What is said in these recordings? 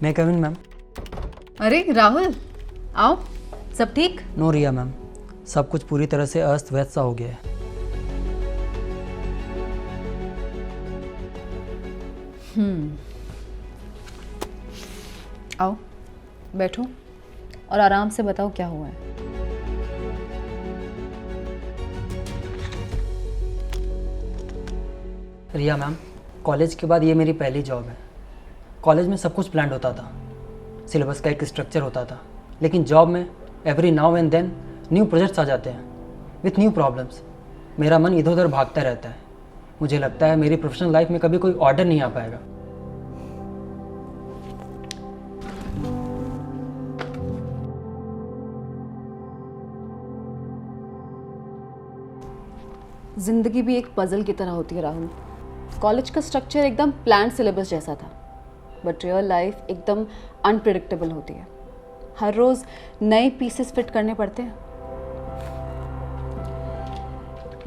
मैं कविन मैम। अरे राहुल, आओ। सब ठीक? नो रिया मैम, सब कुछ पूरी तरह से अस्त व्यस्त सा हो गया है। आओ बैठो और आराम से बताओ क्या हुआ है। रिया मैम, कॉलेज के बाद ये मेरी पहली जॉब है। कॉलेज में सब कुछ प्लान होता था, सिलेबस का एक स्ट्रक्चर होता था, लेकिन जॉब में every now and then new projects आ जाते हैं विथ न्यू प्रॉब्लम्स। मेरा मन इधर उधर भागता रहता है। मुझे लगता है मेरी प्रोफेशनल लाइफ में कभी कोई ऑर्डर नहीं आ पाएगा। जिंदगी भी एक पजल की तरह होती है राहुल। कॉलेज का स्ट्रक्चर एकदम प्लान सिलेबस जैसा था, बट रियल लाइफ एकदम अनप्रिडिक्टेबल होती है। हर रोज नए पीसेस फिट करने पड़ते हैं।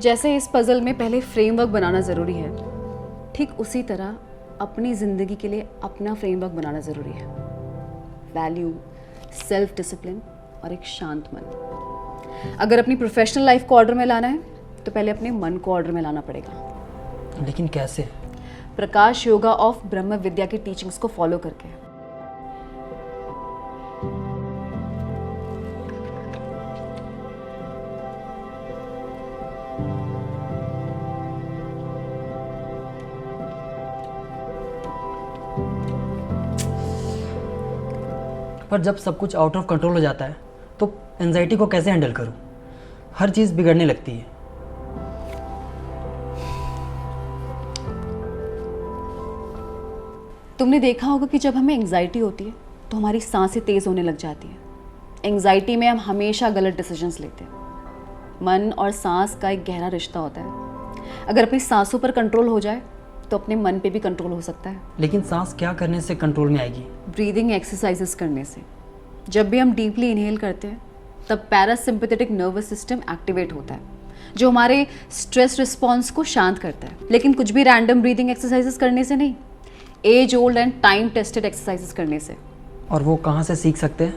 जैसे इस पजल में पहले फ्रेमवर्क बनाना ज़रूरी है, ठीक उसी तरह अपनी ज़िंदगी के लिए अपना फ्रेमवर्क बनाना ज़रूरी है। वैल्यू, सेल्फ डिसिप्लिन और एक शांत मन। अगर अपनी प्रोफेशनल लाइफ को ऑर्डर में लाना है तो पहले अपने मन को ऑर्डर में लाना पड़ेगा। लेकिन कैसे? प्रकाश योगा ऑफ ब्रह्म विद्या की टीचिंग्स को फॉलो करके। पर जब सब कुछ आउट ऑफ कंट्रोल हो जाता है तो एंजाइटी को कैसे हैंडल करूं? हर चीज़ बिगड़ने लगती है। तुमने देखा होगा कि जब हमें एंजाइटी होती है तो हमारी सांसें तेज़ होने लग जाती हैं। एंजाइटी में हम हमेशा गलत डिसीजंस लेते हैं। मन और सांस का एक गहरा रिश्ता होता है। अगर अपनी सांसों पर कंट्रोल हो जाए तो अपने मन पे भी कंट्रोल हो सकता है। लेकिन सांस क्या करने से कंट्रोल में आएगी? ब्रीदिंग एक्सरसाइजेस करने से। जब भी हम डीपली इनहेल करते हैं तब पैरासिम्पैथेटिक नर्वस सिस्टम एक्टिवेट होता है, जो हमारे स्ट्रेस रिस्पॉन्स को शांत करता है। लेकिन कुछ भी रैंडम ब्रीदिंग एक्सरसाइजेस करने से नहीं, age old and time tested exercises करने से। और वो कहाँ से सीख सकते हैं?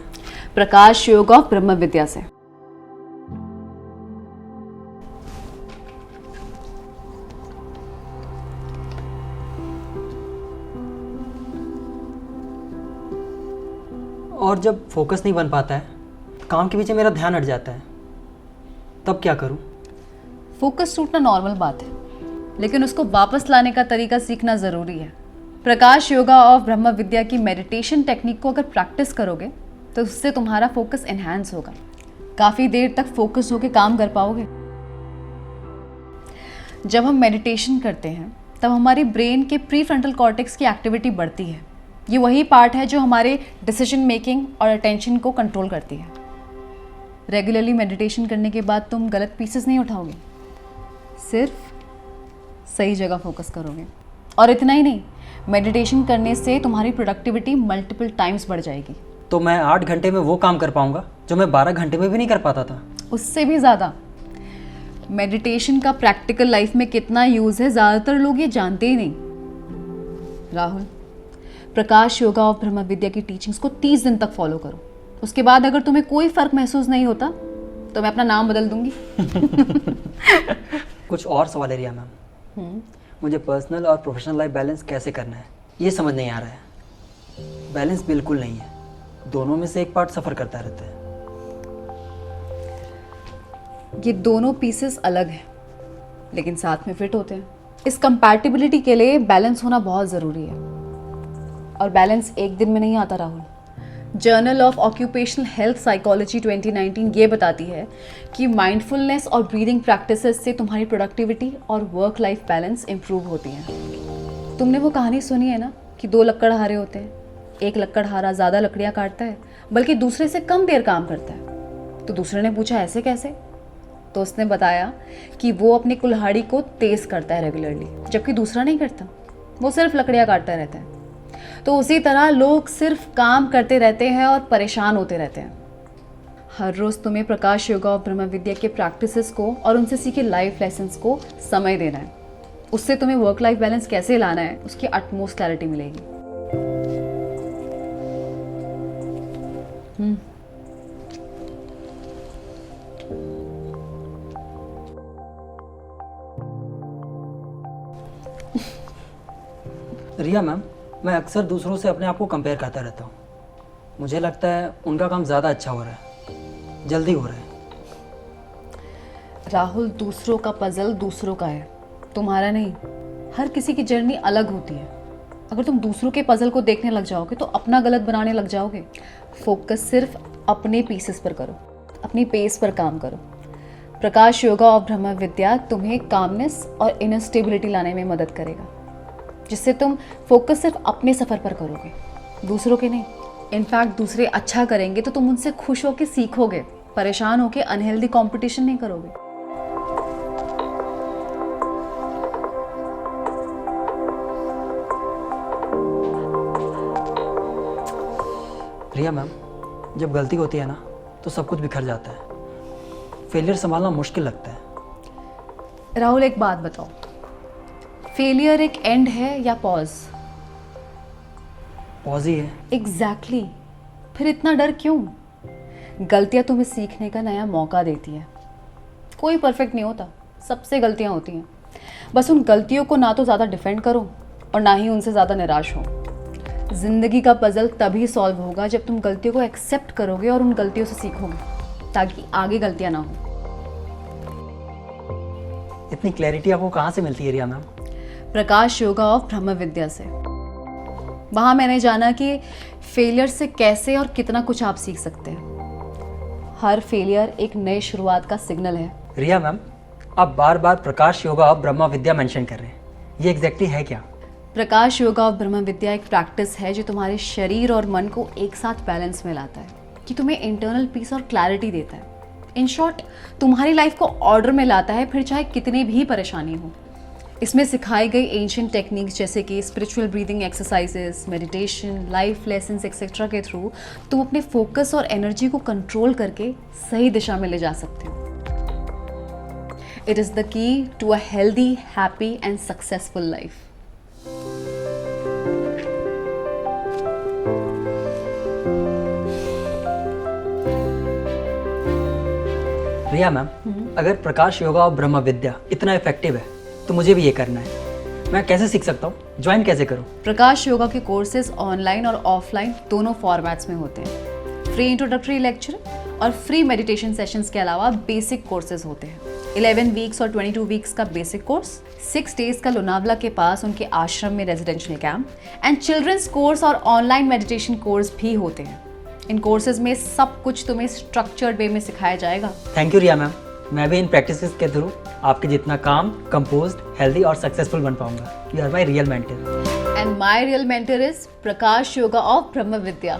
प्रकाश योग ऑफ ब्रह्म विद्या से। और जब फोकस नहीं बन पाता है, काम के पीछे मेरा ध्यान हट जाता है, तब क्या करूं? फोकस टूटना नॉर्मल बात है, लेकिन उसको वापस लाने का तरीका सीखना ज़रूरी है। प्रकाश योगा ऑफ ब्रह्म विद्या की मेडिटेशन टेक्निक को अगर प्रैक्टिस करोगे तो उससे तुम्हारा फोकस एनहांस होगा। काफ़ी देर तक फोकस होकर काम कर पाओगे। जब हम मेडिटेशन करते हैं तब हमारे ब्रेन के प्री फ्रंटल कॉर्टेक्स की एक्टिविटी बढ़ती है। ये वही पार्ट है जो हमारे डिसीजन मेकिंग और अटेंशन को कंट्रोल करती है। रेगुलरली मेडिटेशन करने के बाद तुम गलत पीसेस नहीं उठाओगे, सिर्फ सही जगह फोकस करोगे। और इतना ही नहीं, मेडिटेशन करने से तुम्हारी प्रोडक्टिविटी मल्टीपल टाइम्स बढ़ जाएगी। तो मैं 8 घंटे में वो काम कर पाऊंगा जो मैं 12 घंटे में भी नहीं कर पाता था। उससे भी ज़्यादा। मेडिटेशन का प्रैक्टिकल लाइफ में कितना यूज़ है ज़्यादातर लोग ये जानते ही नहीं। राहुल, प्रकाश योगा ऑफ ब्रह्म विद्या की टीचिंग्स को 30 दिन तक फॉलो करो। उसके बाद अगर तुम्हें कोई फ़र्क महसूस नहीं होता तो मैं अपना नाम बदल दूंगी। कुछ और सवाल है रिया मैम। मुझे पर्सनल और प्रोफेशनल लाइफ बैलेंस कैसे करना है ये समझ नहीं आ रहा है। बैलेंस बिल्कुल नहीं है, दोनों में से एक पार्ट सफ़र करता रहता है। ये दोनों पीसेस अलग हैं लेकिन साथ में फिट होते हैं। इस कंपैटिबिलिटी के लिए बैलेंस होना बहुत ज़रूरी है, और बैलेंस एक दिन में नहीं आता Rahul. Journal of occupational health psychology 2019 ये बताती है कि माइंडफुलनेस और ब्रीदिंग प्रैक्टिसेस से तुम्हारी प्रोडक्टिविटी और वर्क लाइफ बैलेंस इंप्रूव होती है। तुमने वो कहानी सुनी है ना कि 2 लकड़हारे होते हैं, एक लकड़हारा ज़्यादा लकड़ियाँ काटता है बल्कि दूसरे से कम देर काम करता है। तो दूसरे ने पूछा ऐसे कैसे? तो उसने बताया कि वो अपनी कुल्हाड़ी को तेज़ करता है रेगुलरली, जबकि दूसरा नहीं करता, वो सिर्फ लकड़ियाँ काटता रहता है। तो उसी तरह लोग सिर्फ काम करते रहते हैं और परेशान होते रहते हैं। हर रोज़ तुम्हें प्रकाश योगा और ब्रह्म विद्या के प्रैक्टिसेस को और उनसे सीखे लाइफ लेसन्स को समय देना है। उससे तुम्हें वर्क लाइफ बैलेंस कैसे लाना है उसकी अटमोस्ट क्लैरिटी मिलेगी। रिया मैम, मैं अक्सर दूसरों से अपने आप को कंपेयर करता रहता हूँ। मुझे लगता है उनका काम ज़्यादा अच्छा हो रहा है, जल्दी हो रहा है। राहुल, दूसरों का पजल दूसरों का है, तुम्हारा नहीं। हर किसी की जर्नी अलग होती है। अगर तुम दूसरों के पजल को देखने लग जाओगे तो अपना गलत बनाने लग जाओगे। फोकस सिर्फ अपने पीसेस पर करो, अपनी पेस पर काम करो। प्रकाश योगा और ब्रह्म विद्या तुम्हें कामनेस और इनर स्टेबिलिटी लाने में मदद करेगा, जिससे तुम फोकस सिर्फ अपने सफ़र पर करोगे, दूसरों के नहीं। इनफैक्ट दूसरे अच्छा करेंगे तो तुम उनसे खुश होकर सीखोगे, परेशान होकर अनहेल्दी कंपटीशन नहीं करोगे। रिया मैम, जब गलती होती है ना तो सब कुछ बिखर जाता है। फेलियर संभालना मुश्किल लगता है। राहुल, एक बात बताओ, फेलियर एक एंड है या पॉज? पॉज ही है। एग्जैक्टली। फिर इतना डर क्यों? गलतियां तुम्हें सीखने का नया मौका देती है। कोई परफेक्ट नहीं होता, सबसे गलतियां होती हैं। बस उन गलतियों को ना तो ज़्यादा डिफेंड करो और ना ही उनसे ज़्यादा निराश हो। जिंदगी का पजल तभी सॉल्व होगा जब तुम गलतियों को एक्सेप्ट करोगे और उन गलतियों से सीखोगे, ताकि आगे गलतियां ना हो। इतनी क्लैरिटी आपको कहाँ से मिलती है रिया मैम? प्रकाश योगा और ब्रह्म विद्या से। वहाँ मैंने जाना कि फेलियर से कैसे और कितना कुछ आप सीख सकते हैं। हर फेलियर एक नई शुरुआत का सिग्नल है। रिया मैम, आप बार बार प्रकाश योगा और ब्रह्मा विद्या मेंशन कर रहे हैं, ये एग्जैक्टली है क्या? प्रकाश योगा और ब्रह्म विद्या एक प्रैक्टिस है जो तुम्हारे शरीर और मन को एक साथ बैलेंस में लाता है, कि तुम्हें इंटरनल पीस और क्लैरिटी देता है। इन शॉर्ट, तुम्हारी लाइफ को ऑर्डर में लाता है, फिर चाहे कितनी भी परेशानी हो। इसमें सिखाई गई एंशिएंट टेक्निक्स जैसे कि spiritual breathing exercises, meditation, life lessons etcetera के थ्रू तुम अपने फोकस और एनर्जी को कंट्रोल करके सही दिशा में ले जा सकते हो। It is the key to a healthy, happy and successful life. Riya ma'am, अगर प्रकाश योगा और ब्रह्म विद्या इतना इफेक्टिव है तो मुझे भी ये करना है। मैं कैसे सीख सकता हूँ, ज्वाइन कैसे करूँ? प्रकाश योगा के कोर्सेज ऑनलाइन और ऑफलाइन दोनों फॉर्मेट्स में होते हैं। फ्री इंट्रोडक्टरी लेक्चर और फ्री मेडिटेशन सेशंस के अलावा बेसिक कोर्सेज होते हैं। 11 वीक्स और 22 वीक्स का बेसिक कोर्स, 6 डेज का लोनावला के पास उनके आश्रम में residential camp and children's course और ऑनलाइन मेडिटेशन कोर्स भी होते हैं। इन कोर्सेज में सब कुछ तुम्हें स्ट्रक्चर्ड वे में सिखाया जाएगा। थैंक यू रिया मैम, मैं भी इन प्रैक्टिसेस के थ्रू आपके जितना काम, कंपोज्ड, हेल्दी और सक्सेसफुल बन पाऊंगा। You are my real mentor. And my real mentor is Prakash yoga of Brahma Vidya.